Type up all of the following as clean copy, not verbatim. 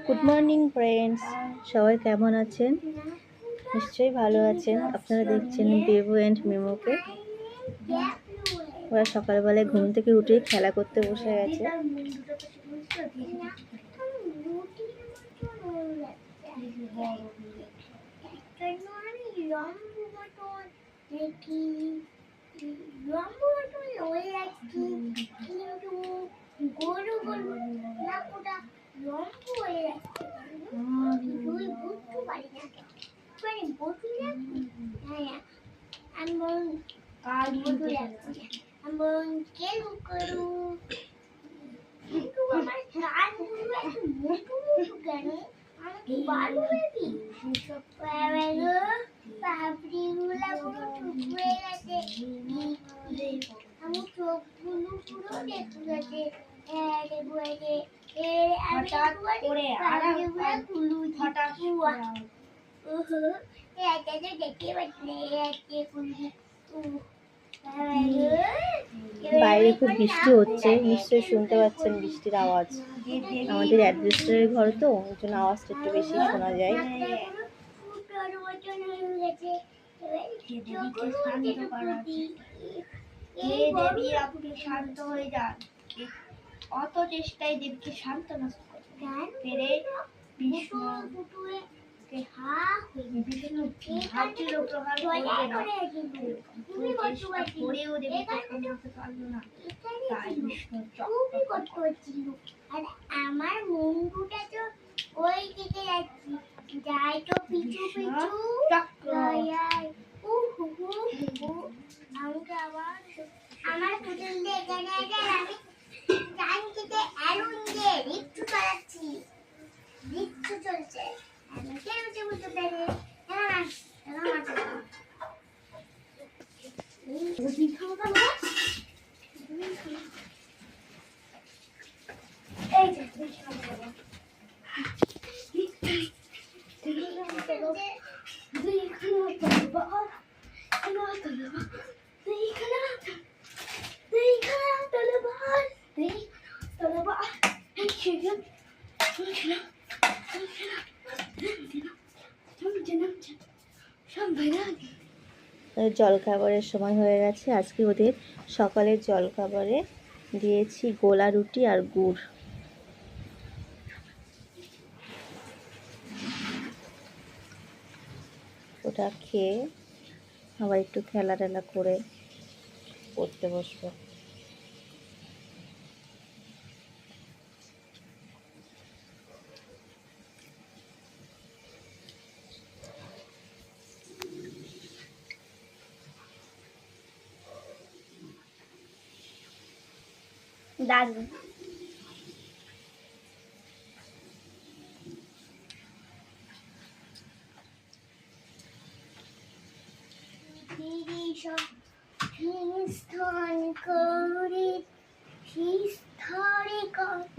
Good morning friends, সবাই কেমন আছেন? নিশ্চয়ই ভালো আছেন। আপনারা দেখছেন বেবু অ্যান্ড মিমোকে। ওরা সকালবেলায় ঘুম থেকে উঠে খেলা করতে বসে গেছে। বাইরে খুব বৃষ্টি হচ্ছে, নিশ্চয়ই শুনতে পাচ্ছেন বৃষ্টির আওয়াজ। আমাদের অ্যাডভেস্টারের ঘর তো, ওই জন্য আওয়াজটা একটু বেশি শোনা যায়। শান্ত হয়ে যান, অত চেষ্টায় দেবকে শান্ত পেরে আমার মুন্ডুটা তো ওই দিকে যাচ্ছি, যাই তো পিছু পিছু আমার পুতুল দিয়ে এখানে আমি টানকিতে অ্যালুন দিয়ে রিক্সু চালাচ্ছি, রিক্সু চলছে। আমি কেন বুঝতে পারি জলখাবারের সময় হয়ে গেছে। আজকে ওদের সকালের জলখাবারে দিয়েছি গোলা রুটি আর গুড়। ওটা খেয়ে আবার একটু খেলা টেলা করে পড়তে বসবো। দারুণ।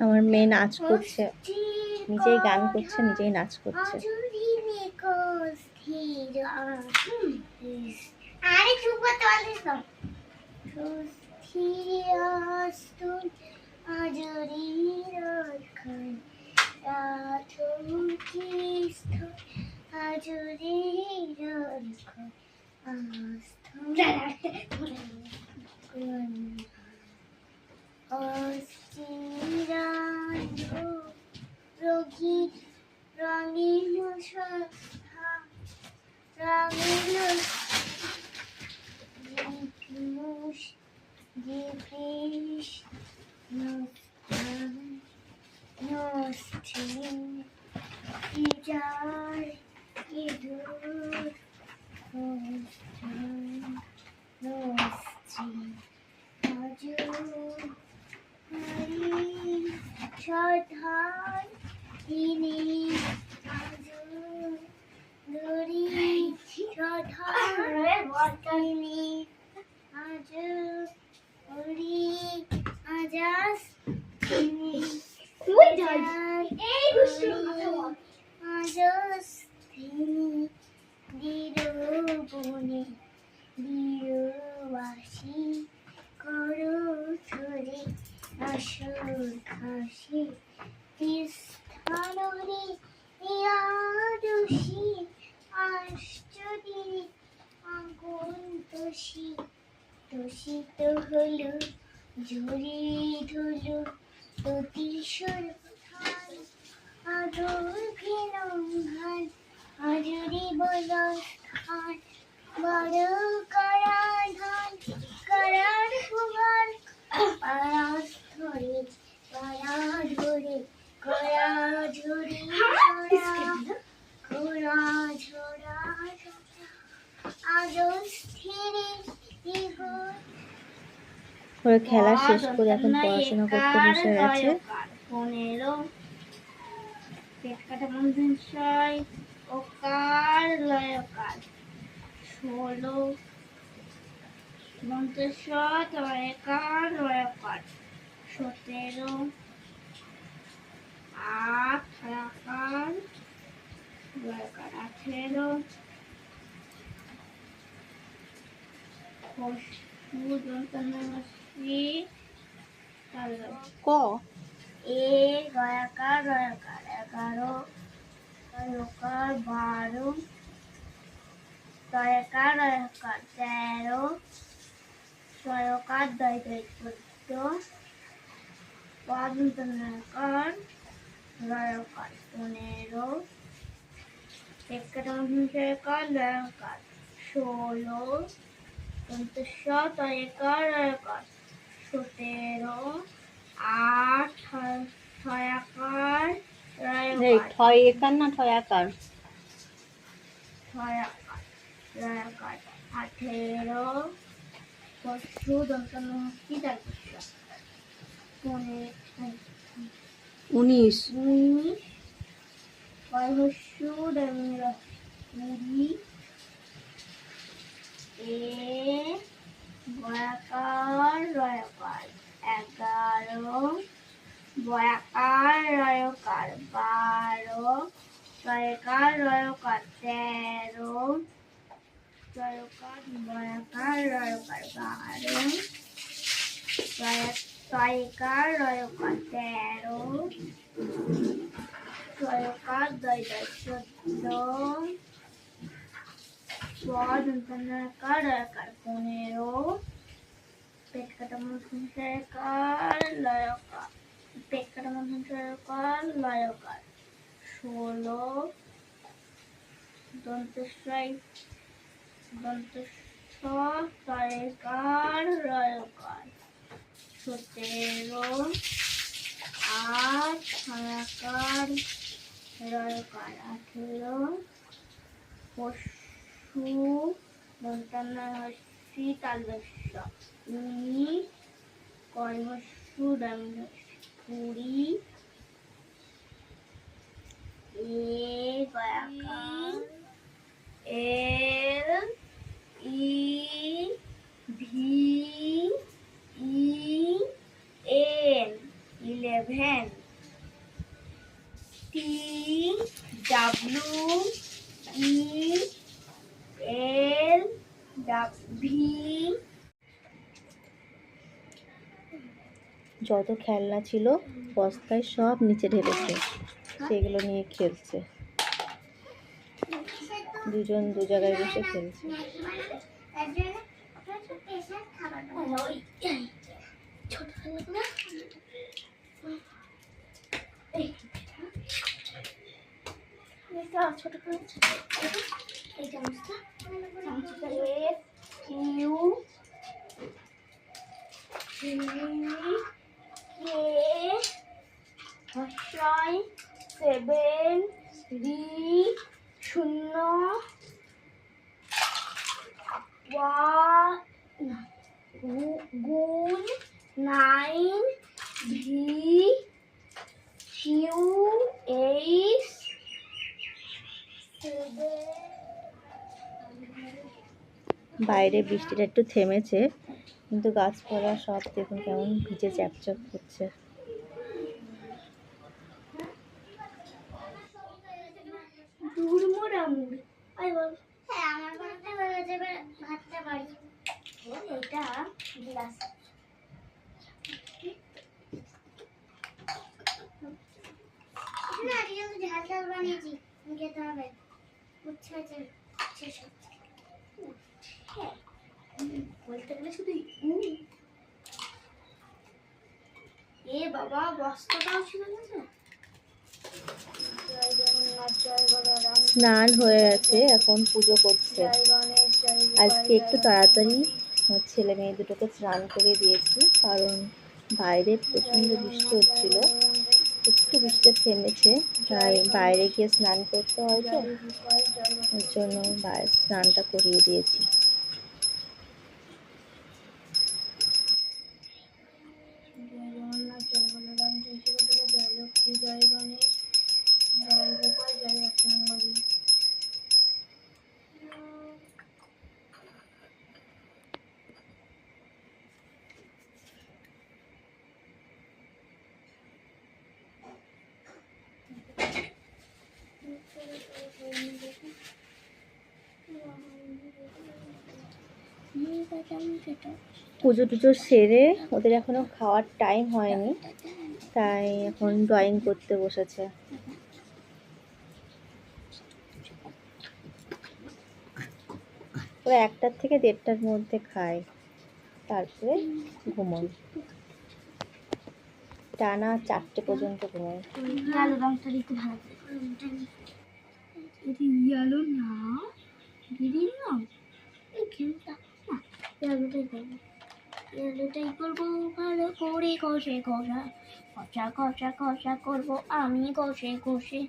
আমার মেয়ে নাচ করছে, নিজেই গান করছে, নিজেই নাচ করছে। আরে চুপ করতে পারছিস না। রঙিন করো ধরে আসো হাসি তিস্থানরে ইয়াদুষি আশ্চর্যে আগুন তোষি তোষিত হলো ঝুরি ধুলো প্রতিশোর ধান আদর ঘৃণাঘান আজরি বলস্থান বড় করাধান করার ভুবন পারাস্থরে পারা ধরে করা ঝুরি ঘোরা ঝোড়া আদর স্থিরে ইগো ওরা খেলা শেষ করে এখন পড়াশোনা করতে বসে গেছে। 15 পেট কাটা মূলধন ছয় ওকার লয়কার 16 মন্ত্রস্বর লয়কার লয়কার 17 আট লয়কার লয়কার 18 ক এ গয়াকার রয়াকার 11 রয়কার 12 তয়কার রয়কার 13 সয়কার দয় দয় 14 পদন্তনকার রয়কার 15 একটাকার লয়কার 16 পঞ্চশ তয়কার রয়কার 17 আট ছয়াকার রয়কার ঠয় একার না ঠয় আকার? ছয়াকার রয়কার 18 পশু দন্তনমুক্তি তারপর 19 19 কয়হস্যু দমির 20 এ বয়াকার রয়কার 11 বয়াকার রয়কার 12 ছয়কার রয়কার 13 ছয়কার বয়াকার রয়কার 12 ছয়কার রয়কার 13 ছয়কার দয় দয় 14 পদন্তনকার রয়কার 15 পেট কাটা মূলধন ছয়কার লয়কার পেট কাটা মূলধন ছয়কার লয়কার 16 দন্তস্বয় তয়কার রয়কার 17 আট ছয়কার রয়কার 18 পশু দন্তান্নহস্যি তালব্য 19 কয়হস্যু দন্তান্নহস্যি 20 এ গয়াকার L E V E N 11 T W E L V যত খেলনা ছিল বস্তায় সব নিচে ঢেলেছে, সেগুলো নিয়ে খেলছে। দুজন দু জায়গায় বসে খেলছে। ছোট এই চামচটা চামচটা ইউ হর্ষয় 7 ডি 0 গুণ 9 ভি কিউ এইচ 7 বাইরে বৃষ্টিটা একটু থেমেছে, কিন্তু গাছপালা সব দেখুন কেমন ভিজে চ্যাপচ্যাপ করছে। এটা গ্লাস ঝাল ঝাল বানিয়েছি, খেতে হবে। উচ্ছে আছে, শেষ হচ্ছে। হ্যাঁ, বলতে গেলে শুধু এ বাবা, বস্তাটাও ছিল না তো। জয় জগন্নাথ, জয় বলরাম, স্নান হয়ে গেছে, এখন পুজো করছে। জয় গণেশ, জয় গোপাল, আজকে একটু তাড়াতাড়ি ছেলে মেয়ে দুটোকে স্নান করে দিয়েছি, কারণ বাইরে প্রচণ্ড বৃষ্টি হচ্ছিল। একটু বৃষ্টিটা থেমেছে, তাই বাইরে গিয়ে স্নান করতে হয় তো, ওর জন্য বাইরে স্নানটা করিয়ে দিয়েছি। জয় জগন্নাথ, জয় বলরাম, জয় শিবদুর্গা, জয় লক্ষ্মী, জয় গণেশ, জয় গোপাল, জয় রত্নাঙ্গলী। পুজো টুজো সেরে ওদের এখনো খাওয়ার টাইম হয়নি, তাই এখন ড্রয়িং করতে বসেছে। ওরা 1টার থেকে 1:30টার মধ্যে খায়, তারপরে ঘুমোয়। টানা 4টে পর্যন্ত ঘুমোয়। কালো রংটা একটু ভালো করে এটা ইয়েলো না, গ্রিন রং। এই গ্রিনটা না, ইয়েলোটাই করবো। ইয়েলোটাই করবো ভালো করে কষে কষা, কষা কষা কষা করবো আমি, কষে কষে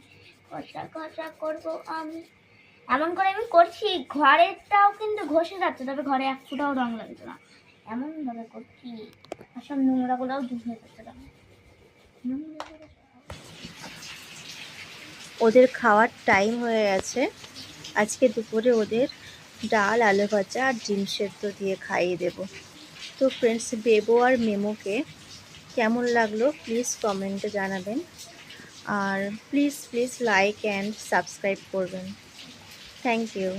কষা কষা করবো আমি। এমন করে আমি করছি, ঘরেরটাও কিন্তু ঘষে যাচ্ছে, তবে ঘরে এক ফোঁটাও রং লাগছে না, এমন ভাবে করছি। আর সব নোংরাগুলোও দূর হয়ে যাচ্ছে। ওদের খাওয়ার টাইম হয়ে গেছে। আজকে দুপুরে ওদের ডাল, আলু ভাজা আর ডিম সেদ্ধ দিয়ে খাইয়ে দেব। তো ফ্রেন্ডস, বেবো আর মেমোকে কেমন লাগলো প্লিজ কমেন্টে জানাবেন, আর প্লিজ লাইক অ্যান্ড সাবস্ক্রাইব করবেন। Thank you.